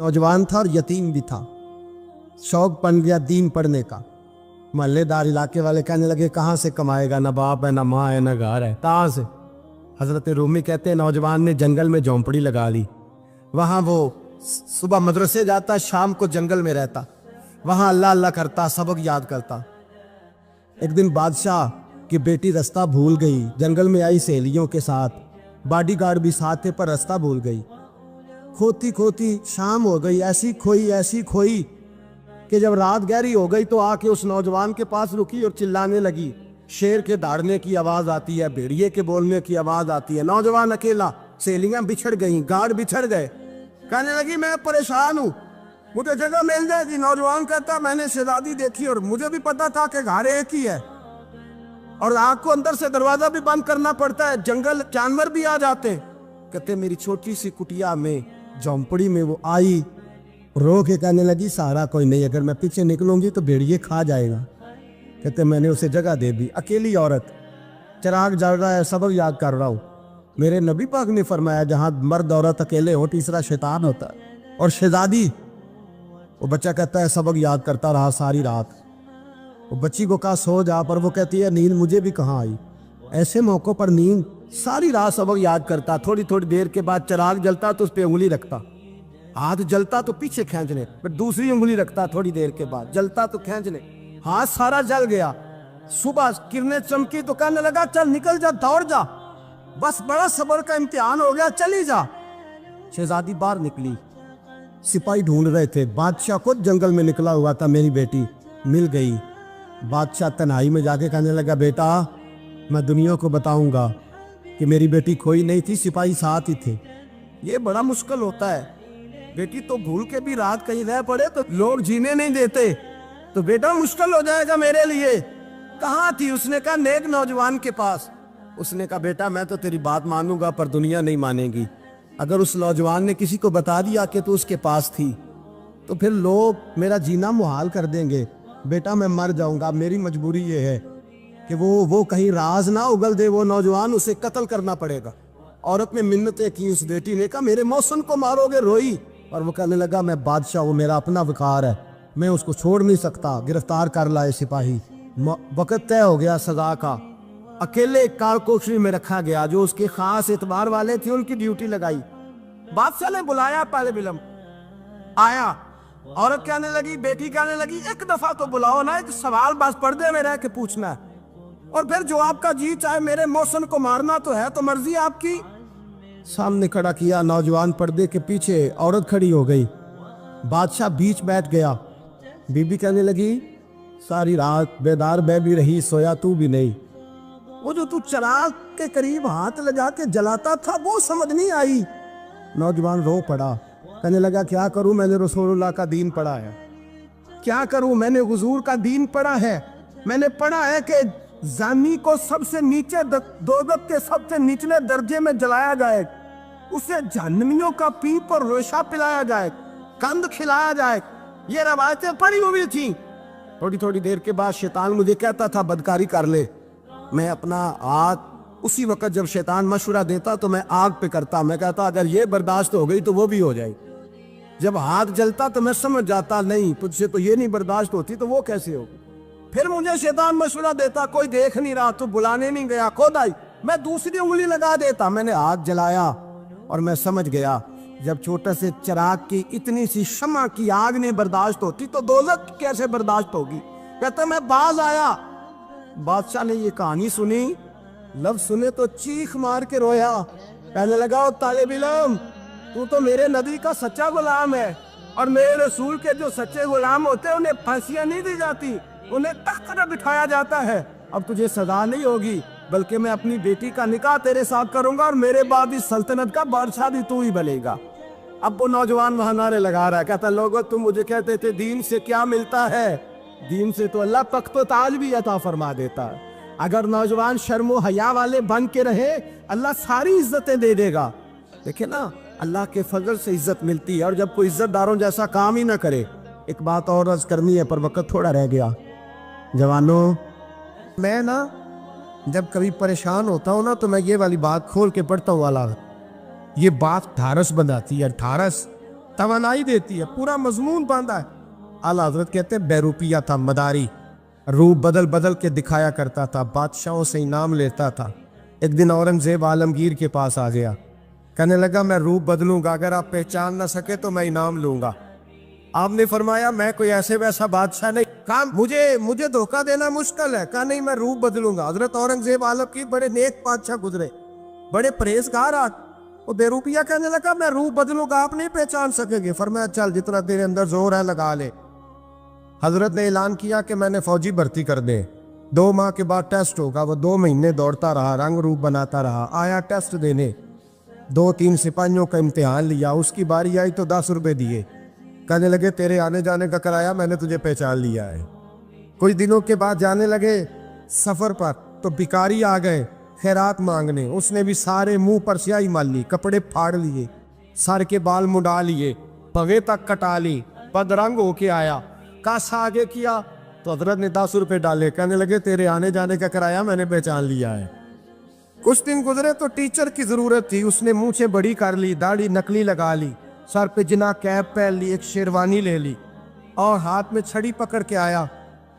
नौजवान था और यतीम भी था। शौक बन गया दीन पढ़ने का। मोहल्लेदार इलाके वाले कहने लगे कहाँ से कमाएगा, ना बाप है, ना माँ है, ना घर है, कहाँ से। हजरत रूमी कहते हैं नौजवान ने जंगल में झोंपड़ी लगा ली। वहाँ वो सुबह मदरसे जाता, शाम को जंगल में रहता, वहाँ अल्लाह अल्लाह करता, सबक याद करता। एक दिन बादशाह की बेटी रास्ता भूल गई, जंगल में आई सहेलियों के साथ, बॉडीगार्ड भी साथ थे पर रास्ता भूल गई। खोती खोती शाम हो गई, ऐसी खोई कि जब रात गहरी हो गई तो आके उस नौजवान के पास रुकी और चिल्लाने लगी। शेर के दहाड़ने की आवाज आती है, भेड़िए के बोलने की आवाज आती है। नौजवान अकेला, सहेलियां बिछड़ गई, गार्ड बिछड़ गए। कहने लगी मैं परेशान हूँ, मुझे जगह मिल जाएगी। नौजवान कहता मैंने शहजादी देखी और मुझे भी पता था कि घर एक ही है और आग को अंदर से दरवाजा भी बंद करना पड़ता है, जंगल जानवर भी आ जाते। कहते मेरी छोटी सी कुटिया में, झोंपड़ी में वो आई, रो के कहने लगी सहारा कोई नहीं, अगर मैं पीछे निकलूंगी तो भेड़िए खा जाएगा। कहते मैंने उसे जगह दे दी। अकेली औरत, चिराग जल रहा है, सबक याद कर रहा हूँ। मेरे नबी पाक ने फरमाया जहाँ मर्द औरत अकेले हो तीसरा शैतान होता है। और शहजादी, वो बच्चा कहता है सबक याद करता रहा सारी रात। वो बच्ची को कहा सो जा, पर वो कहती है नींद मुझे भी कहाँ आई। ऐसे मौक़ों पर नींद, सारी रात सबक याद करता। थोड़ी थोड़ी देर के बाद चिराग जलता तो उस पर उंगली रखता, हाथ जलता तो पीछे खींचने, फिर दूसरी उंगली रखता, थोड़ी देर के बाद जलता तो खींचने, हाथ सारा जल गया। सुबह किरणें चमकी तो कहने लगा चल निकल जा, दौड़ जा, बस बड़ा सब्र का इम्तिहान हो गया, चली जा। शहजादी बाहर निकली, सिपाही ढूंढ रहे थे। बादशाह खुद जंगल में निकला हुआ था, मेरी बेटी मिल गई। बादशाह तन्हाई में जाके कहने लगा बेटा मैं दुनिया को बताऊंगा कि मेरी बेटी खोई नहीं थी, सिपाही साथ ही थे। ये बड़ा मुश्किल होता है, बेटी तो भूल के भी रात कहीं रह पड़े तो लोग जीने नहीं देते, तो बेटा मुश्किल हो जाएगा मेरे लिए। कहाँ थी? उसने कहा नेक नौजवान के पास। उसने कहा बेटा मैं तो तेरी बात मानूंगा पर दुनिया नहीं मानेगी। अगर उस नौजवान ने किसी को बता दिया कि तू उसके पास थी तो फिर लोग मेरा जीना मुहाल कर देंगे। बेटा मैं मर जाऊंगा, मेरी मजबूरी ये है कि वो कहीं राज ना उगल दे वो नौजवान, उसे कत्ल करना पड़ेगा। औरत ने मिन्नतें की, उस बेटी ने कहा मेरे मौसम को मारोगे, रोई। और वो कहने लगा मैं बादशाह, वो मेरा अपना वकार है, मैं उसको छोड़ नहीं सकता। गिरफ्तार कर लाए सिपाही। वक्त तय हो गया सजा का। अकेले कारकोशरी में रखा गया, जो उसके खास एतबार वाले थे उनकी ड्यूटी लगाई। बादशाह ने बुलाया, पहले बिलम आया। औरत कहने लगी, बेटी कहने लगी एक दफा तो बुलाओ ना, एक सवाल बस पर्दे में रह के पूछना है और फिर जो आपका जी चाहे, मेरे मौसम को मारना तो है, तो मर्जी आपकी। सामने खड़ा किया, नौजवान पर्दे के पीछे, औरत खड़ी हो गई। बादशाह बीच बैठ गया। बीबी कहने लगी सारी रात बेदार मैं भी रही, सोया तू भी नहीं। वो जो तू चिराग के करीब हाथ लगा के जलाता था वो समझ नहीं आई। नौजवान रो पड़ा, कहने लगा क्या करूं, मैंने रसूलुल्लाह का दीन पढ़ा है, क्या करूं, मैंने हुजूर का दीन पढ़ा है। मैंने पढ़ा है कि जानी को सबसे नीचे दोज़ख के सबसे निचले दर्जे में जलाया जाए, उसे जहन्नमियों का पीप और रेशा पिलाया जाए, कंद खिलाया जाए। ये रवायतें पड़ी हुई थी। थोड़ी थोड़ी देर के बाद शैतान मुझे कहता था बदकारी कर ले। मैं अपना हाथ उसी वक्त जब शैतान मशवरा देता तो मैं आग पे करता। मैं कहता अगर ये बर्दाश्त हो गई तो वो भी हो जाए। जब हाथ जलता तो मैं समझ जाता नहीं तुझसे तो ये नहीं बर्दाश्त होती तो वो कैसे होगी। फिर मुझे शैतान मशवरा देता कोई देख नहीं रहा, तो बुलाने नहीं गया, खुद आई, मैं दूसरी उंगली लगा देता। मैंने हाथ जलाया और मैं समझ गया जब छोटे से चिराग की इतनी सी शमा की आग नहीं बर्दाश्त होती तो दोज़ख कैसे बर्दाश्त होगी। कहता मैं बाज आया। बादशाह ने ये कहानी सुनी, लफ्ज सुने तो चीख मार के रोया। कहने लगा तालिब इल्म तू तो मेरे नबी का सच्चा गुलाम है, और मेरे रसूल के जो सच्चे गुलाम होते हैं उन्हें फांसियां नहीं दी जाती, उन्हें तख्त पर बिठाया जाता है। अब तुझे सजा नहीं होगी, बल्कि मैं अपनी बेटी का निकाह तेरे साथ करूंगा और मेरे बाद इस सल्तनत का बादशाह भी तू ही बनेगा। अब वो नौजवान वहां नारे लगा रहा है, कहता लोगों तुम मुझे कहते थे दीन से क्या मिलता है, दीन से तो अल्लाह तख्त व ताज भी अता फरमा देता है। अगर नौजवान शर्मो हया वाले बन के रहे अल्लाह सारी इज्जतें दे देगा। देखे ना अल्लाह के फजल से इज्जत मिलती है, और जब कोई इज्जतदारों जैसा काम ही ना करे। एक बात और अर्ज करनी है पर वक्त थोड़ा रह गया। जवानों मैं ना जब कभी परेशान होता हूँ ना तो मैं ये वाली बात खोल के पढ़ता हूँ वाला, ये बात ढारस बनाती है। ढारस توانائی دیتی ہے, پورا مضمون باندھا ہے. اعلیٰ حضرت کہتے ہیں بہروپیہ تھا, مداری, روپ بدل بدل کے دکھایا کرتا تھا, بادشاہوں سے انعام لیتا تھا. ایک دن اورنگزیب عالمگیر کے پاس آ گیا, کہنے لگا میں روپ بدلوں گا, اگر آپ پہچان نہ سکے تو میں انعام لوں گا. آپ نے فرمایا میں کوئی ایسے ویسا بادشاہ نہیں, کہا مجھے دھوکہ دینا مشکل ہے. کہا نہیں میں روپ بدلوں گا. حضرت اورنگزیب عالمگیر بڑے نیک بادشاہ گزرے, بڑے پرہیزگار آدمی. وہ بہروپیہ کہنے لگا میں روپ بدلوں گا, آپ نہیں پہچان سکیں گے. فرمایا چل جتنا تیرے اندر زور ہے لگا لے. حضرت نے اعلان کیا کہ میں نے فوجی بھرتی کر دے, 2 ماہ کے بعد ٹیسٹ ہوگا. وہ 2 مہینے دوڑتا رہا, رنگ روپ بناتا رہا, آیا ٹیسٹ دینے, 2-3 سپاہیوں کا امتحان لیا. اس کی باری آئی تو 10 روپے دیے, کہنے لگے تیرے آنے جانے کا کرایہ میں نے تجھے پہچان لیا ہے. کچھ دنوں کے بعد جانے لگے سفر پر, تو بھکاری آ گئے خیرات مانگنے. اس نے بھی سارے منہ پر سیاہی مال لی, کپڑے پھاڑ لیے, سر کے بال مڈا لیے, پگے تک کٹا لی, بدرنگ ہو کے آیا. کاسا آگے کیا تو حضرت نے 10 روپے ڈالے, کہنے لگے تیرے آنے جانے کا کرایہ میں نے پہچان لیا ہے. کچھ دن گزرے تو ٹیچر کی ضرورت تھی. اس نے مونچھیں بڑی کر لی, داڑھی نکلی لگا لی, سر پہ جنا کیپ پہن لی, ایک شیروانی لے لی اور ہاتھ میں چھڑی پکڑ کے آیا.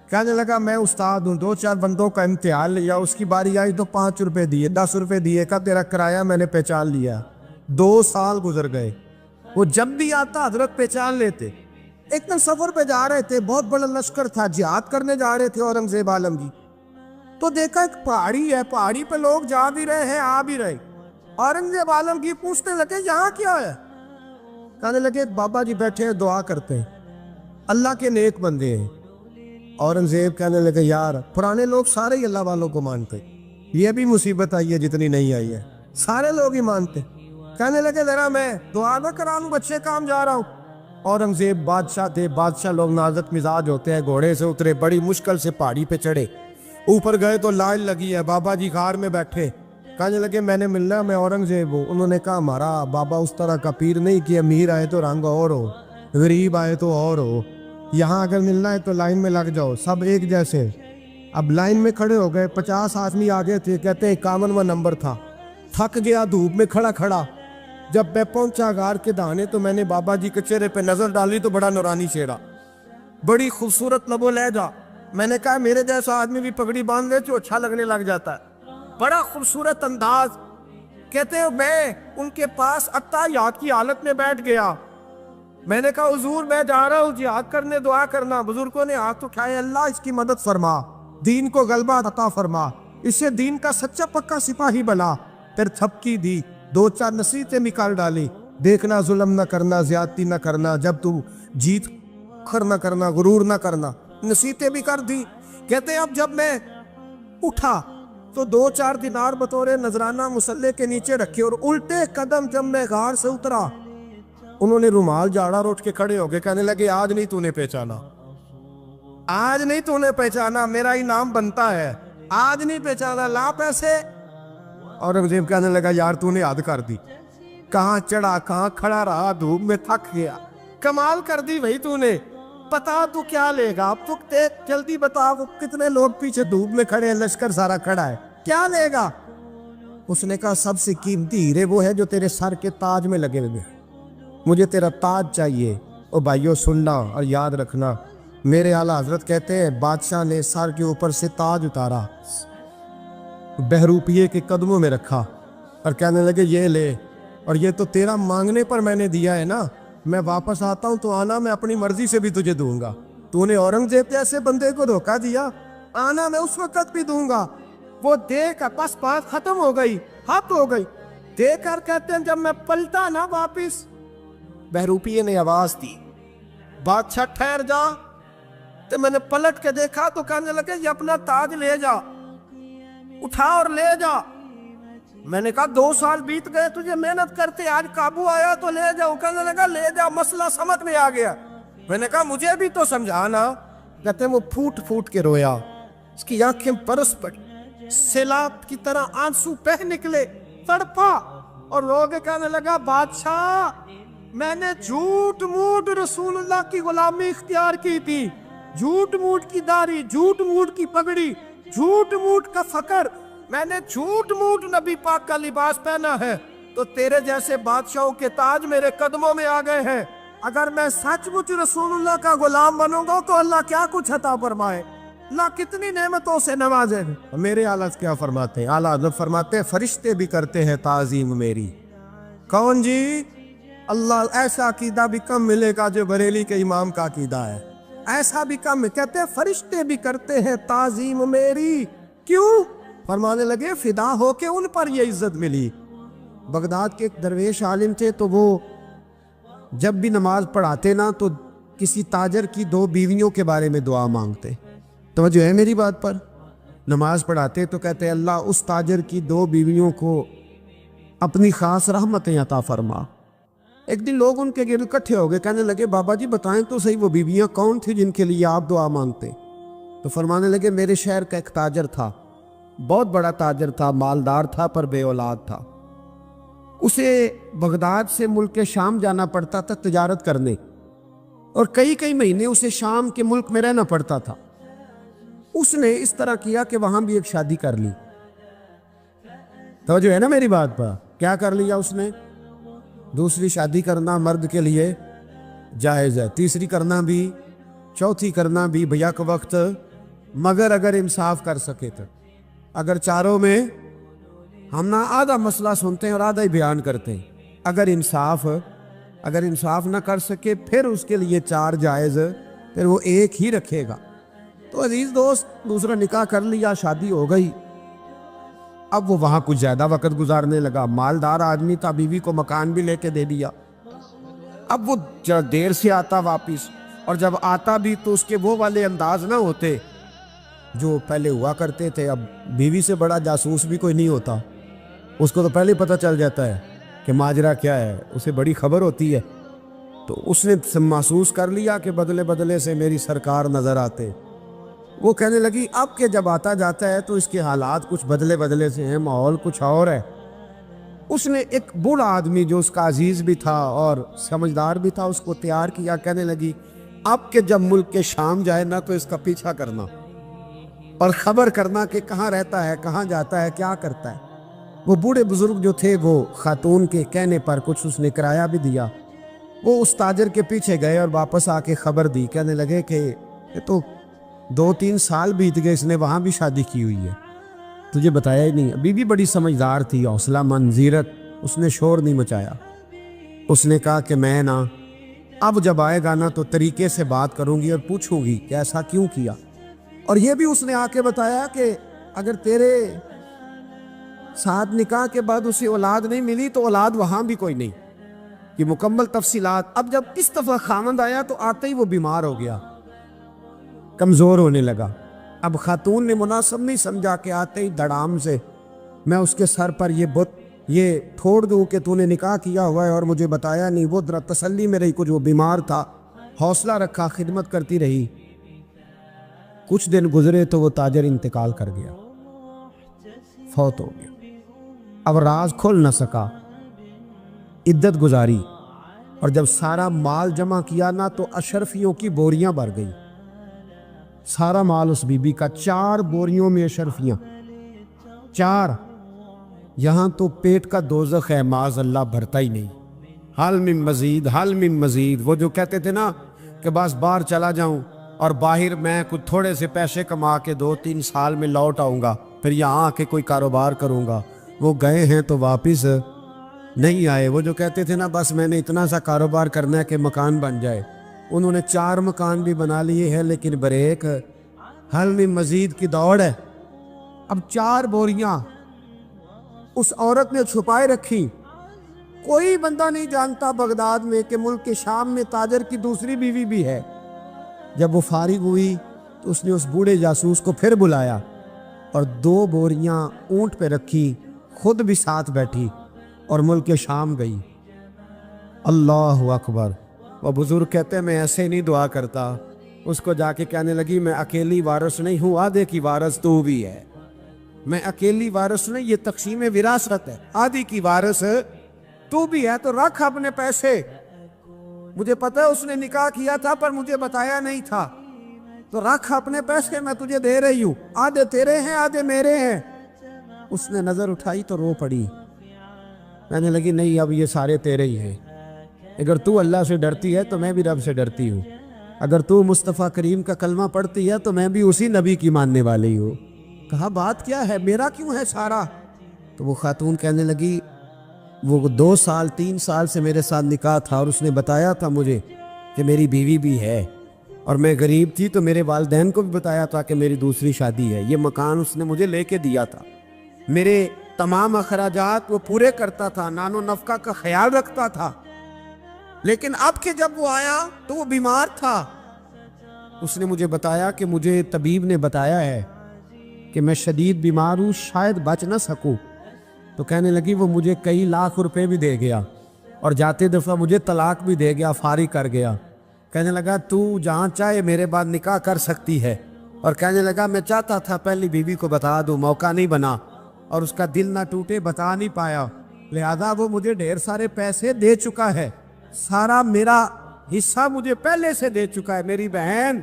کہنے لگا میں استاد ہوں, 2-4 بندوں کا امتحان لیا. اس کی باری آئی تو 5 روپے دیے, 10 روپے دیے, کہا تیرا کرایہ میں نے پہچان لیا. 2 سال گزر گئے. وہ جب بھی آتا حضرت پہچان لیتے. ایک دن سفر پہ جا رہے تھے, بہت بڑا لشکر تھا, جہاد کرنے جا رہے تھے اورنگزیب عالمگیر. تو دیکھا ایک پہاڑی ہے, پہاڑی پہ لوگ جا بھی رہے ہیں آ بھی رہے. اورنگزیب عالمگیر پوچھنے لگے یہاں کیا ہے؟ کہنے لگے بابا جی بیٹھے ہیں دعا کرتے ہیں, اللہ کے نیک بندے ہیں. اورنگزیب کہنے لگے یار پرانے لوگ سارے ہی اللہ والوں کو مانتے, یہ بھی مصیبت آئی ہے جتنی نہیں آئی ہے, سارے لوگ ہی مانتے. کہنے لگے ذرا میں دعا نہ کرا لوں, بچے کام جا رہا ہوں. اورنگزیب بادشاہ تھے, بادشاہ لوگ نازک مزاج ہوتے ہیں. گھوڑے سے اترے, بڑی مشکل سے پہاڑی پہ چڑھے, اوپر گئے تو لائن لگی ہے. بابا جی غار میں بیٹھے, کہنے لگے میں نے ملنا, میں اورنگزیب ہوں. انہوں نے کہا ہمارا بابا اس طرح کا پیر نہیں کہ امیر آئے تو رنگ اور ہو, غریب آئے تو اور ہو. یہاں اگر ملنا ہے تو لائن میں لگ جاؤ, سب ایک جیسے. اب لائن میں کھڑے ہو گئے, 50 آدمی آگے تھے, کہتے ہیں 51واں نمبر تھا. تھک گیا دھوپ میں کھڑا کھڑا. جب میں پہنچا غار کے دہانے تو میں نے بابا جی کے چہرے پہ نظر ڈالی تو بڑا نورانی چہرہ, بڑی خوبصورت لب و لہجہ. میں نے کہا میرے جیسا آدمی بھی پگڑی باندھ لے تو اچھا لگنے لگ جاتا ہے, بڑا خوبصورت انداز. کہتے ہیں میں ان کے پاس اتحیات کی حالت میں بیٹھ گیا. میں نے کہا حضور میں جا رہا ہوں جہاد کرنے, دعا کرنا. بزرگوں نے ہاتھ اٹھائے, اللہ اس کی مدد فرما, دین کو غلبہ عطا فرما, اسے دین کا سچا پکا سپاہی بنا. پھر تھپکی دی, 2-4 نصیحتیں بھی کر ڈالی. دیکھنا ظلم نہ کرنا, زیادتی نہ کرنا, جب تم جیت کر نہ کرنا, غرور نہ کرنا, نصیحتیں بھی کر دی. کہتے اب جب میں اٹھا تو 2-4 دینار بطور نذرانہ مسلح کے نیچے رکھے, اور الٹے قدم جب میں غار سے اترا انہوں نے رومال جھاڑا اور اٹھ کے کھڑے ہو گئے. کہنے لگے آج نہیں تو نے پہچانا, آج نہیں تو نے پہچانا, میرا انعام بنتا ہے, آج نہیں پہچانا, لا پیسے. اورنگزیب کہنے لگا یار تو نے حد کر دی, کہاں چڑھا کہاں کھڑا رہا, دھوپ میں تھک گیا, کمال کر دی بھائی تو نے. پتا تو کیا لے گا, اب تو جلدی بتا, وہ کتنے لوگ پیچھے دھوپ میں کھڑے ہیں, لشکر سارا کھڑا ہے, کیا لے گا؟ اس نے کہا سب سے قیمتی ہیرے وہ ہے جو تیرے سر کے تاج میں لگے ہوئے, مجھے تیرا تاج چاہیے. او بھائیو سننا اور یاد رکھنا, میرے اعلیٰ حضرت کہتے ہیں بادشاہ نے سر کے اوپر سے تاج اتارا, بہروپیے کے قدموں میں رکھا اور کہنے لگے یہ لے, اور یہ تو تیرا مانگنے پر میں نے دیا ہے نا, میں واپس آتا ہوں تو آنا میں اپنی مرضی سے بھی تجھے دوں گا. تو نے اورنگزیب جیسے بندے کو دھوکہ دیا, آنا میں اس وقت بھی دوں گا. وہ دے کر بس بات ختم ہو گئی, حد ہو گئی. دے کر کہتے ہیں جب میں پلٹا نا واپس, بہروپیے نے آواز دی بادشاہ ٹھہر جا. تو میں نے پلٹ کے دیکھا تو کہنے لگے یہ اپنا تاج لے جا, اٹھا اور لے جا. میں نے کہا 2 سال بیت گئے تجھے محنت کرتے, آج قابو آیا تو لے جاؤ. کہنے لگا لے جا, مسئلہ سمجھ میں آ گیا. میں نے کہا مجھے بھی تو سمجھانا. کہتے ہیں وہ پھوٹ پھوٹ کے رویا, اس کی آنکھیں برس پڑی, سیلاب کی طرح آنسو بہہ نکلے, تڑپا اور رو کے کہنے لگا بادشاہ میں نے جھوٹ موٹ رسول اللہ کی غلامی اختیار کی تھی, جھوٹ موٹ کی داڑھی, جھوٹ موٹ کی پگڑی, جھوٹ موٹ کا فقر, میں نے جھوٹ موٹ نبی پاک کا لباس پہنا ہے, تو تیرے جیسے بادشاہوں کے تاج میرے قدموں میں آ گئے ہیں. अगर मैं सचमुच रसूलुल्लाह का गुलाम बनूंगा तो अल्लाह क्या कुछ अता फरमाए, अल्लाह कितनी नेमतों से नवाजे। मेरे आला क्या फरमाते हैं, आला हज़रत फरमाते हैं फरिश्ते भी करते हैं ताज़ीम मेरी। कौन जी? अल्लाह। ऐसा अकीदा भी कम मिलेगा जो बरेली के इमाम का अकीदा है, ऐसा भी कम। कहते हैं फरिश्ते भी करते हैं ताज़ीम मेरी। क्यों? फरमाने लगे फिदा हो के उन पर ये इज्जत मिली। बगदाद के एक दरवेश आलिम थे, तो वो जब भी नमाज पढ़ाते ना तो किसी ताजर की 2 बीवियों के बारे में दुआ मांगते। तवज्जो है मेरी बात पर? नमाज पढ़ाते तो कहते अल्लाह उस ताजर की 2 बीवियों को अपनी खास रहमतें अता फरमा। एक दिन लोग उनके गिर्द इकट्ठे हो गए, कहने लगे बाबा जी बताएं तो सही वो बीवियां कौन थी जिनके लिए आप दुआ मांगते? तो फरमाने लगे मेरे शहर का एक ताजर था, बहुत बड़ा ताजर था, मालदार था पर बे औलाद था। उसे बगदाद से मुल्क शाम जाना पड़ता था तिजारत करने, और कई कई महीने उसे शाम के मुल्क में रहना पड़ता था। उसने इस तरह किया कि वहां भी एक शादी कर ली। तो जो है ना मेरी बात पर, क्या कर लिया उसने? दूसरी शादी करना मर्द के लिए जायज़ है, तीसरी करना भी, चौथी करना भी भैया के वक्त, मगर अगर इंसाफ कर सके तो। अगर चारों में हम ना आधा मसला सुनते हैं और आधा ही बयान करते हैं, अगर इंसाफ ना कर सके फिर उसके लिए 4 जायज़, फिर वो एक ही रखेगा। तो अजीज दोस्त, दूसरा निकाह कर लिया, शादी हो गई। अब वो वहाँ कुछ ज़्यादा वक्त गुजारने लगा, मालदार आदमी था, बीवी को मकान भी लेके दे दिया। अब वो जब देर से आता वापिस, और जब आता भी तो उसके वो वाले अंदाज ना होते जो पहले हुआ करते थे। अब बीवी से बड़ा जासूस भी कोई नहीं होता, उसको तो पहले ही पता चल जाता है कि माजरा क्या है, उसे बड़ी खबर होती है। तो उसने महसूस कर लिया कि बदले बदले से मेरी सरकार नज़र आते। वो कहने लगी अब के जब आता जाता है तो इसके हालात कुछ बदले बदले से हैं, माहौल कुछ और है। उसने एक बूढ़ा आदमी जो उसका अजीज़ भी था और समझदार भी था उसको तैयार किया। कहने लगी अब के जब मुल्क के शाम जाए ना तो इसका पीछा करना और ख़बर करना कि कहाँ रहता है, कहाँ जाता है, क्या करता है। वो बूढ़े बुजुर्ग जो थे वो खातून के कहने पर कुछ उसने किराया भी दिया। वो उस ताजर के पीछे गए और वापस आके खबर दी। कहने लगे कि ये तो 2-3 साल बीत गए, इसने वहाँ भी शादी की हुई है, तुझे बताया ही नहीं। बीवी बड़ी समझदार थी, हौसला मंद, ज़ीरत, उसने शोर नहीं मचाया। उसने कहा कि मैं ना अब जब आएगा ना तो तरीके से बात करूँगी और पूछूंगी कि ऐसा क्यों किया। और ये भी उसने आके बताया कि अगर तेरे साथ निकाह के बाद उसे औलाद नहीं मिली तो औलाद वहाँ भी कोई नहीं, कि मुकम्मल तफसीलात। अब जब इस दफ़ा खामद आया तो आते ही वो बीमार हो गया, कमज़ोर होने लगा। अब खातून ने मुनासिब नहीं समझा कि आते ही धड़ाम से मैं उसके सर पर ये ठोड़ दूँ कि तूने निकाह किया हुआ है और मुझे बताया नहीं। वो जरा तसल्ली में रही, कुछ वो बीमार था, हौसला रखा, खिदमत करती रही। कुछ दिन गुजरे तो वो ताजर इंतकाल कर गया, फौत हो गया। अब राज खोल न सका, इद्दत गुजारी, और जब सारा माल जमा किया ना तो अशरफियों की बोरियां भर गई। सारा माल उस बीबी का, 4 बोरियों में अशरफियां, 4। यहाँ तो पेट का दोज़ख है, माज़ अल्लाह भरता ही नहीं। हाल मिन मजीद, हाल मिन मजीद। वो जो कहते थे ना कि बस बाहर चला जाऊं और बाहर मैं कुछ थोड़े से पैसे कमा के 2-3 साल में लौट आऊँगा, फिर यहाँ आके कोई कारोबार करूँगा, वो गए हैं तो वापस नहीं आए। वो जो कहते थे ना बस मैंने इतना सा कारोबार करना है कि मकान बन जाए, उन्होंने 4 मकान भी बना लिए हैं, लेकिन ब्रेक हल में मजीद की दौड़ है। अब 4 बोरियां उस औरत ने छुपाए रखी। कोई बंदा नहीं जानता बगदाद में कि मुल्क के शाम में ताजर की दूसरी बीवी भी है। जब वो फारिग हुई तो उसने उस बूढ़े जासूस को फिर बुलाया और 2 बोरियां ऊंट पे रखी, खुद भी साथ बैठी और मुल्क के शाम गई। अल्लाह अकबर। वह बुजुर्ग कहते हैं मैं ऐसे नहीं दुआ करता। उसको जाके कहने लगी मैं अकेली वारिस नहीं हूँ, आधे की वारिस तू भी है। मैं अकेली वारिस नहीं, ये तक़सीम विरासत है, आधी की वारिस तू भी है। तो रख अपने पैसे, मुझे पता है उसने निकाह किया था पर मुझे बताया नहीं था, तो रख अपने पैसे, मैं तुझे दे रही हूँ, आधे तेरे हैं आधे मेरे हैं। उसने नजर उठाई तो रो पड़ी, कहने लगी नहीं अब ये सारे तेरे ही हैं, اگر تو اللہ سے ڈرتی ہے تو میں بھی رب سے ڈرتی ہوں، اگر تو مصطفیٰ کریم کا کلمہ پڑھتی ہے تو میں بھی اسی نبی کی ماننے والی ہوں۔ کہا بات کیا ہے، میرا کیوں ہے سارا؟ تو وہ خاتون کہنے لگی وہ 2 سال 3 سال سے میرے ساتھ نکاح تھا اور اس نے بتایا تھا مجھے کہ میری بیوی بھی ہے، اور میں غریب تھی تو میرے والدین کو بھی بتایا تھا کہ میری دوسری شادی ہے۔ یہ مکان اس نے مجھے لے کے دیا تھا، میرے تمام اخراجات وہ پورے کرتا تھا، نان و نفقہ کا خیال رکھتا تھا، لیکن اب کہ جب وہ آیا تو وہ بیمار تھا۔ اس نے مجھے بتایا کہ مجھے طبیب نے بتایا ہے کہ میں شدید بیمار ہوں، شاید بچ نہ سکوں۔ تو کہنے لگی وہ مجھے کئی لاکھ روپے بھی دے گیا اور جاتے دفعہ مجھے طلاق بھی دے گیا، فارغ کر گیا۔ کہنے لگا تو جہاں چاہے میرے بعد نکاح کر سکتی ہے، اور کہنے لگا میں چاہتا تھا پہلی بیوی کو بتا دوں، موقع نہیں بنا اور اس کا دل نہ ٹوٹے، بتا نہیں پایا، لہذا وہ مجھے ڈھیر سارے پیسے دے چکا ہے، سارا میرا حصہ مجھے پہلے سے دے چکا ہے۔ میری بہن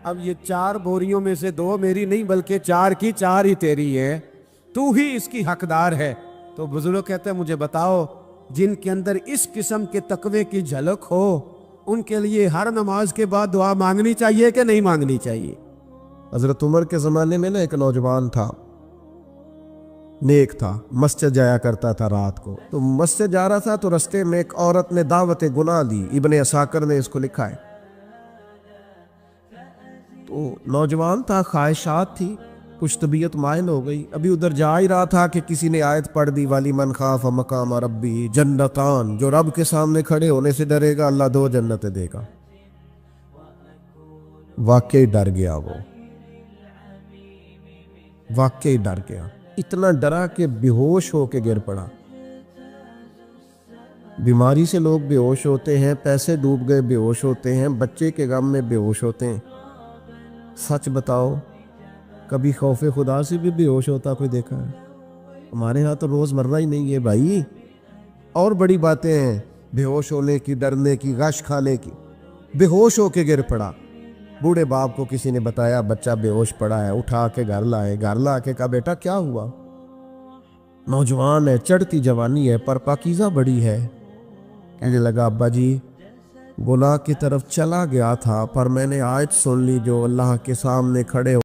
اب یہ 4 بوریوں میں سے 2 میری نہیں بلکہ 4 کی 4 ہی تیری ہے، تو ہی اس کی حقدار ہے۔ تو بزرگ کہتے ہیں مجھے بتاؤ جن کے اندر اس قسم کے تقوی کی جھلک ہو ان کے لیے ہر نماز کے بعد دعا مانگنی چاہیے کہ نہیں مانگنی چاہیے؟ حضرت عمر کے زمانے میں ایک نوجوان تھا، نیک تھا، مسجد جایا کرتا تھا رات کو۔ تو مسجد جا رہا تھا تو رستے میں ایک عورت نے دعوت گناہ دی، ابن عساکر نے اس کو لکھا ہے۔ تو نوجوان تھا، خواہشات تھی، کچھ طبیعت مائل ہو گئی، ابھی ادھر جا ہی رہا تھا کہ کسی نے آیت پڑھ دی والی من خاف مقام ربی جنتان، جو رب کے سامنے کھڑے ہونے سے ڈرے گا اللہ 2 جنتیں دے گا۔ واقعی ڈر گیا، وہ واقعی ڈر گیا، اتنا ڈرا کہ بے ہوش ہو کے گر پڑا۔ بیماری سے لوگ بے ہوش ہوتے ہیں، پیسے ڈوب گئے بے ہوش ہوتے ہیں، بچے کے غم میں بے ہوش ہوتے ہیں۔ سچ بتاؤ کبھی خوف خدا سے بھی بے ہوش ہوتا کوئی دیکھا ہے؟ ہمارے ہاں تو روز مرہ ہی نہیں ہے بھائی، اور بڑی باتیں ہیں بے ہوش ہونے کی، ڈرنے کی، غش کھانے کی۔ بے ہوش ہو کے گر پڑا، بوڑھے باپ کو کسی نے بتایا بچہ بے ہوش پڑا ہے، اٹھا کے گھر لائے، گھر لا کے کہا بیٹا کیا ہوا؟ نوجوان ہے، چڑھتی جوانی ہے پر پاکیزہ بڑی ہے۔ کہنے لگا ابا جی گناہ کی طرف چلا گیا تھا پر میں نے آیت سن لی جو اللہ کے سامنے کھڑے